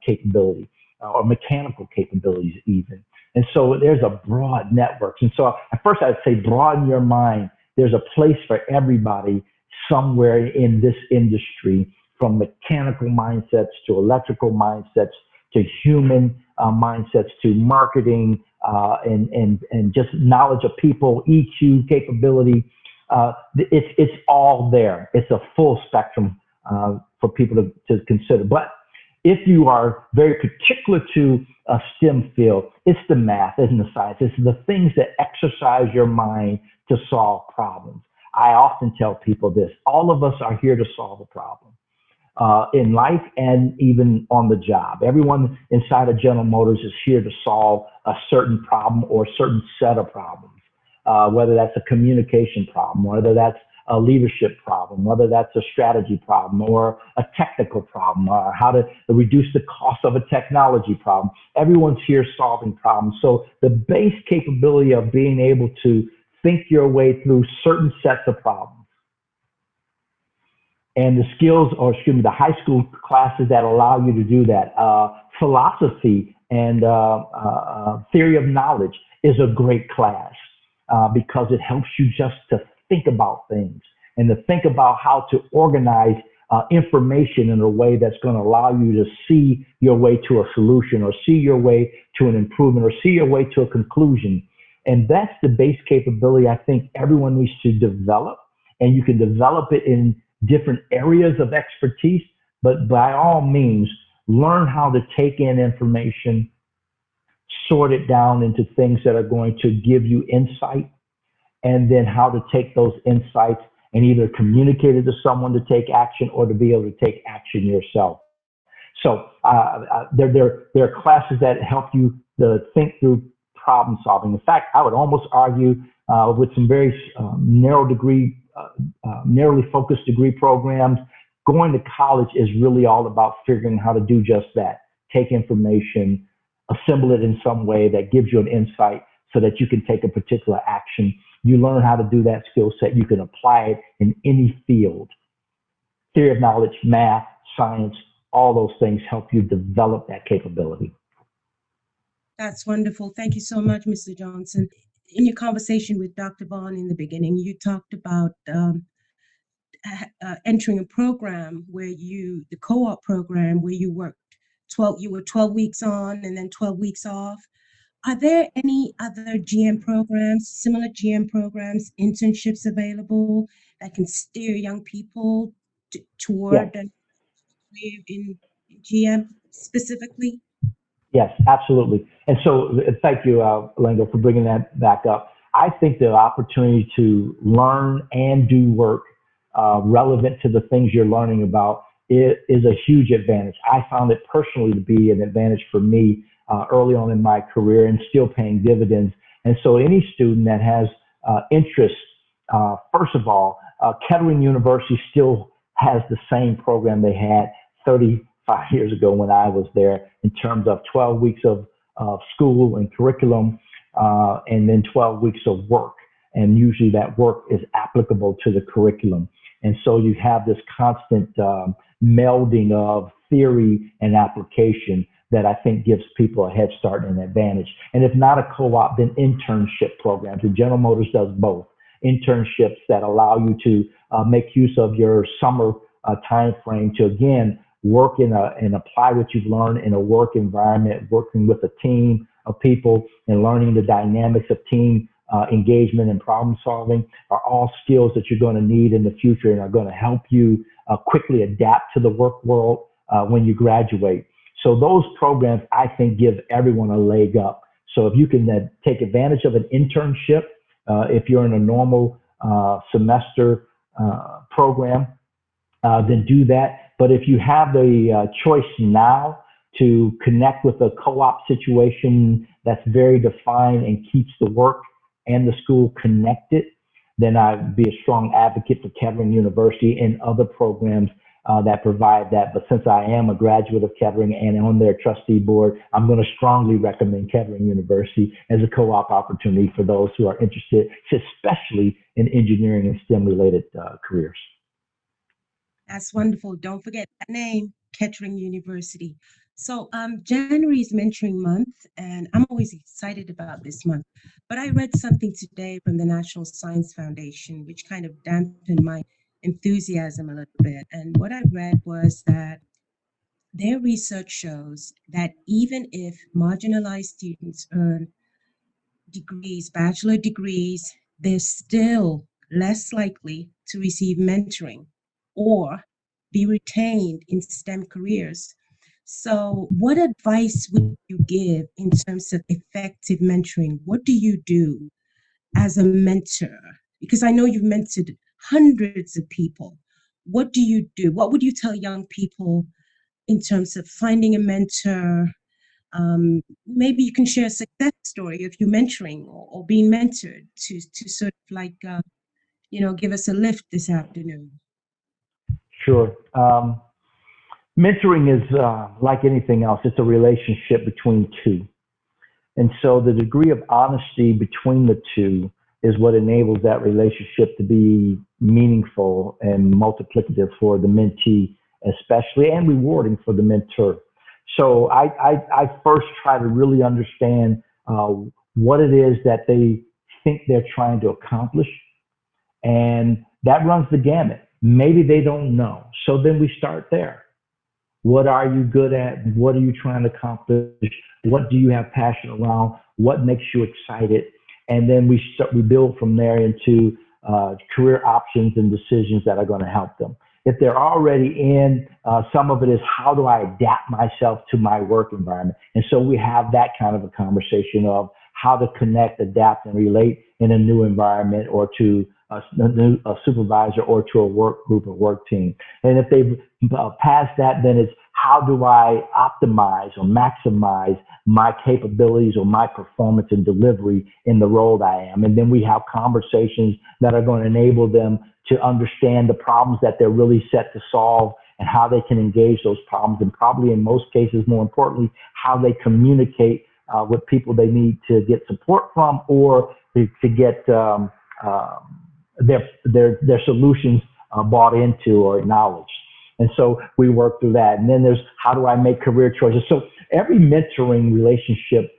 capability, or mechanical capabilities even. And so there's a broad network. And so at first I'd say broaden your mind. There's a place for everybody somewhere in this industry, from mechanical mindsets to electrical mindsets to human mindsets to marketing, and just knowledge of people, EQ capability. It's all there. It's a full spectrum for people to consider. But if you are very particular to a STEM field, it's the math, it's the science, it's the things that exercise your mind to solve problems. I often tell people this: all of us are here to solve a problem. In life and even on the job. Everyone inside of General Motors is here to solve a certain problem or a certain set of problems, whether that's a communication problem, whether that's a leadership problem, whether that's a strategy problem or a technical problem, or how to reduce the cost of a technology problem. Everyone's here solving problems. So the base capability of being able to think your way through certain sets of problems, and the skills, or excuse me, the high school classes that allow you to do that. Philosophy and theory of knowledge is a great class, because it helps you just to think about things and to think about how to organize information in a way that's going to allow you to see your way to a solution, or see your way to an improvement, or see your way to a conclusion. And that's the base capability I think everyone needs to develop. And you can develop it in different areas of expertise, but by all means, learn how to take in information, sort it down into things that are going to give you insight, and then how to take those insights and either communicate it to someone to take action, or to be able to take action yourself. So there are classes that help you to think through problem solving. In fact, I would almost argue with some very narrowly focused degree programs, going to college is really all about figuring how to do just that. Take information, assemble it in some way that gives you an insight so that you can take a particular action. You learn how to do that skill set. You can apply it in any field. Theory of knowledge, math, science, all those things help you develop that capability. That's wonderful. Thank you so much, Mr. Johnson. In your conversation with Dr. Vaughn in the beginning, you talked about entering a program the co-op program where you were 12 weeks on and then 12 weeks off. Are there any other GM programs, similar GM programs, internships available that can steer young people toward a career in GM specifically? Yes, absolutely. And so thank you, Lango, for bringing that back up. I think the opportunity to learn and do work relevant to the things you're learning about is a huge advantage. I found it personally to be an advantage for me early on in my career, and still paying dividends. And so any student that has interest, first of all, Kettering University still has the same program they had 35 years ago when I was there, in terms of 12 weeks of school and curriculum, and then 12 weeks of work. And usually that work is applicable to the curriculum. And so you have this constant melding of theory and application that I think gives people a head start and an advantage. And if not a co-op, then internship programs. And General Motors does both. Internships that allow you to make use of your summer time frame to, again, work and apply what you've learned in a work environment, working with a team of people and learning the dynamics of team engagement and problem solving are all skills that you're going to need in the future, and are going to help you quickly adapt to the work world when you graduate. So those programs, I think, give everyone a leg up. So if you can take advantage of an internship, if you're in a normal semester program, then do that. But if you have the choice now to connect with a co-op situation that's very defined and keeps the work and the school connected, then I'd be a strong advocate for Kettering University and other programs that provide that. But since I am a graduate of Kettering and on their trustee board, I'm going to strongly recommend Kettering University as a co-op opportunity for those who are interested, especially in engineering and STEM related careers. That's wonderful. Don't forget that name, Kettering University. So January is Mentoring Month, and I'm always excited about this month. But I read something today from the National Science Foundation, which kind of dampened my enthusiasm a little bit. And what I read was that their research shows that even if marginalized students earn degrees, bachelor degrees, they're still less likely to receive mentoring or be retained in STEM careers. So, what advice would you give in terms of effective mentoring? What do you do as a mentor? Because I know you've mentored hundreds of people. What do you do? What would you tell young people in terms of finding a mentor? Maybe you can share a success story of you mentoring or being mentored to sort of like, give us a lift this afternoon. Sure. Mentoring is like anything else, it's a relationship between two. And so the degree of honesty between the two is what enables that relationship to be meaningful and multiplicative for the mentee, especially, and rewarding for the mentor. So I first try to really understand what it is that they think they're trying to accomplish. And that runs the gamut. Maybe they don't know. So then we start there. What are you good at? What are you trying to accomplish? What do you have passion around? What makes you excited? And then we build from there into career options and decisions that are going to help them. If they're already in, some of it is how do I adapt myself to my work environment? And so we have that kind of a conversation of how to connect, adapt, and relate in a new environment or to a supervisor or to a work group or work team. And if they've passed that, then it's how do I optimize or maximize my capabilities or my performance and delivery in the role that I am. And then we have conversations that are going to enable them to understand the problems that they're really set to solve and how they can engage those problems. And probably in most cases, more importantly, how they communicate with people they need to get support from or to get their solutions bought into or acknowledged. And so we work through that. And then there's how do I make career choices? So every mentoring relationship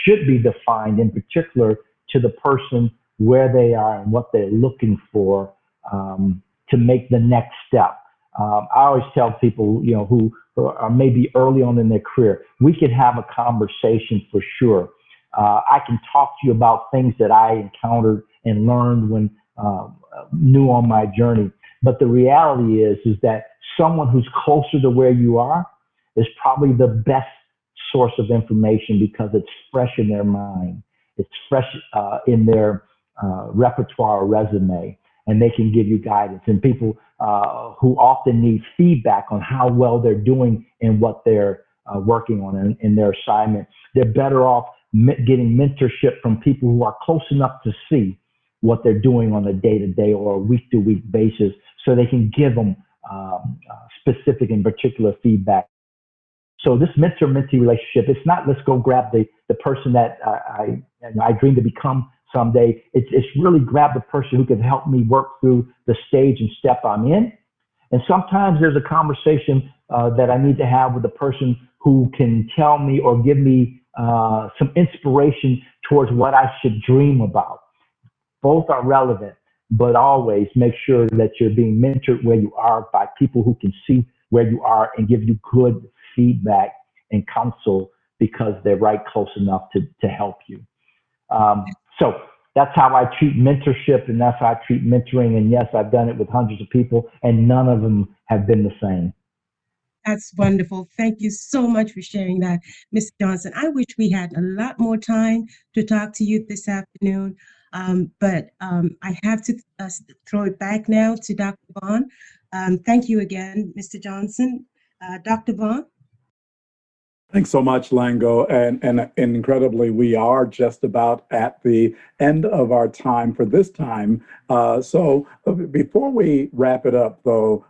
should be defined in particular to the person, where they are and what they're looking for to make the next step. I always tell people, who are maybe early on in their career, we can have a conversation for sure. I can talk to you about things that I encountered and learned when new on my journey. But the reality is that someone who's closer to where you are is probably the best source of information because it's fresh in their mind. It's fresh in their repertoire or resume, and they can give you guidance. And people who often need feedback on how well they're doing in what they're working on in their assignment, they're better off getting mentorship from people who are close enough to see what they're doing on a day-to-day or a week-to-week basis so they can give them specific and particular feedback. So this mentor-mentee relationship, it's not let's go grab the person that I dream to become someday. It's really grab the person who can help me work through the stage and step I'm in. And sometimes there's a conversation that I need to have with the person who can tell me or give me some inspiration towards what I should dream about. Both are relevant, but always make sure that you're being mentored where you are by people who can see where you are and give you good feedback and counsel because they're right close enough to help you. So that's how I treat mentorship, and that's how I treat mentoring. And yes, I've done it with hundreds of people, and none of them have been the same. That's wonderful. Thank you so much for sharing that, Mr. Johnson. I wish we had a lot more time to talk to you this afternoon. But I have to throw it back now to Dr. Vaughn. Thank you again, Mr. Johnson. Dr. Vaughn? Thanks so much, Lango. And incredibly, we are just about at the end of our time for this time. So before we wrap it up, though,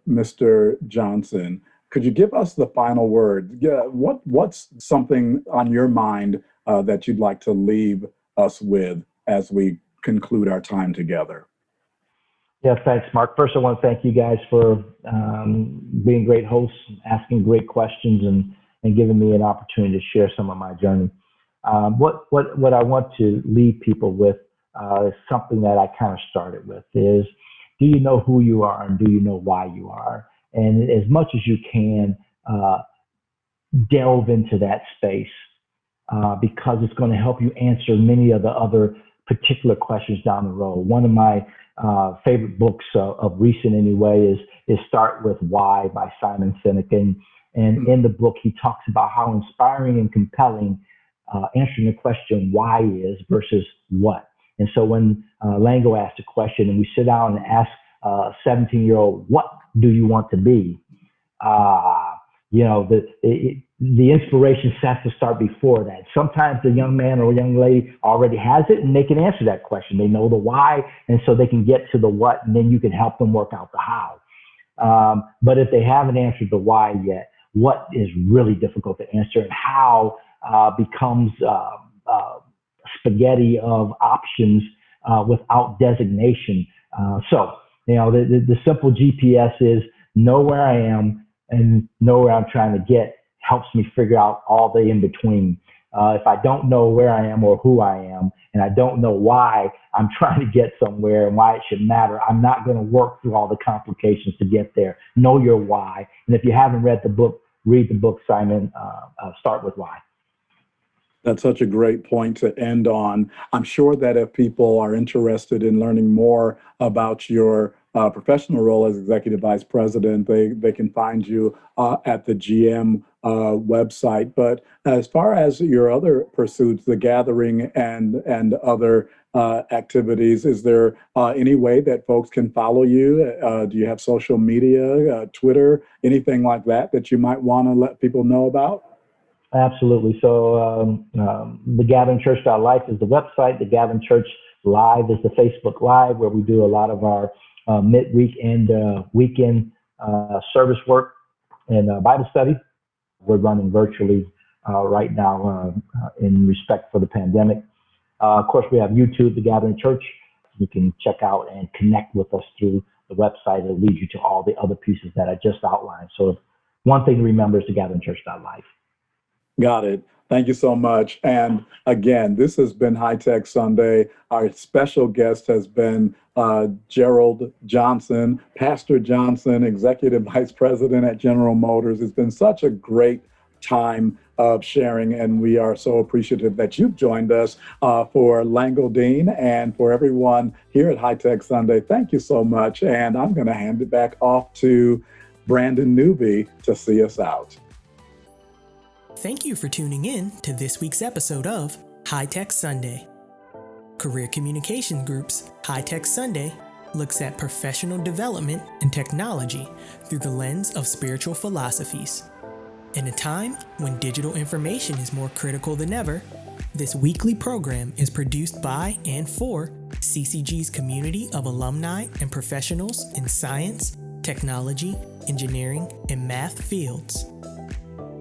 Mr. Johnson, could you give us the final word? Yeah, what's something on your mind that you'd like to leave us with as we conclude our time together? Yeah, thanks, Mark. First, I want to thank you guys for being great hosts, asking great questions, and giving me an opportunity to share some of my journey. What I want to leave people with is something that I kind of started with is, do you know who you are and do you know why you are? And as much as you can, delve into that space because it's going to help you answer many of the other particular questions down the road. One of my favorite books of recent anyway is Start With Why by Simon Sinek. And in the book, he talks about how inspiring and compelling answering the question why is versus what. And so when Lango asked a question and we sit down and ask a 17-year-old, what do you want to be? The inspiration has to start before that. Sometimes the young man or young lady already has it and they can answer that question. They know the why, and so they can get to the what, and then you can help them work out the how. But if they haven't answered the why yet, what is really difficult to answer, and how becomes spaghetti of options without designation. So the simple GPS is know where I am and know where I'm trying to get, helps me figure out all the in between. If I don't know where I am or who I am, and I don't know why I'm trying to get somewhere and why it should matter, I'm not going to work through all the complications to get there. Know your why. And if you haven't read the book, read the book, Simon, Start With Why. That's such a great point to end on. I'm sure that if people are interested in learning more about your professional role as Executive Vice President, they can find you at the GM website. But as far as your other pursuits, the gathering and other activities, is there any way that folks can follow you? Do you have social media, Twitter, anything like that you might want to let people know about? Absolutely. So the Gathering Church.life is the website. The Gathering Church Live is the Facebook Live, where we do a lot of our midweek and weekend service work and Bible study. We're running virtually right now in respect for the pandemic. Of course, we have YouTube, The Gathering Church. You can check out and connect with us through the website. It'll lead you to all the other pieces that I just outlined. So one thing to remember is The Gathering Church.life. Got it. Thank you so much. And again, this has been High Tech Sunday. Our special guest has been Gerald Johnson, Pastor Johnson, Executive Vice President at General Motors. It's been such a great time of sharing, and we are so appreciative that you've joined us. For Lango Deen and for everyone here at High Tech Sunday, thank you so much. And I'm going to hand it back off to Brandon Newby to see us out. Thank you for tuning in to this week's episode of High Tech Sunday. Career Communication Group's High Tech Sunday looks at professional development and technology through the lens of spiritual philosophies. In a time when digital information is more critical than ever, this weekly program is produced by and for CCG's community of alumni and professionals in science, technology, engineering, and math fields.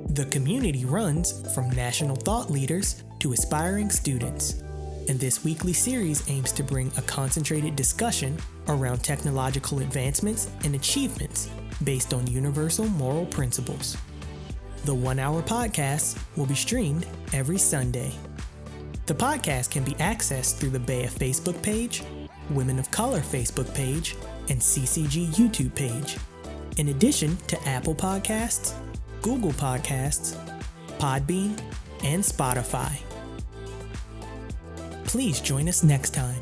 The community runs from national thought leaders to aspiring students, and this weekly series aims to bring a concentrated discussion around technological advancements and achievements based on universal moral principles. The 1-hour podcast will be streamed every Sunday. The podcast can be accessed through the BEYA Facebook page, Women of Color Facebook page, and CCG YouTube page, in addition to Apple Podcasts, Google Podcasts, Podbean, and Spotify. Please join us next time.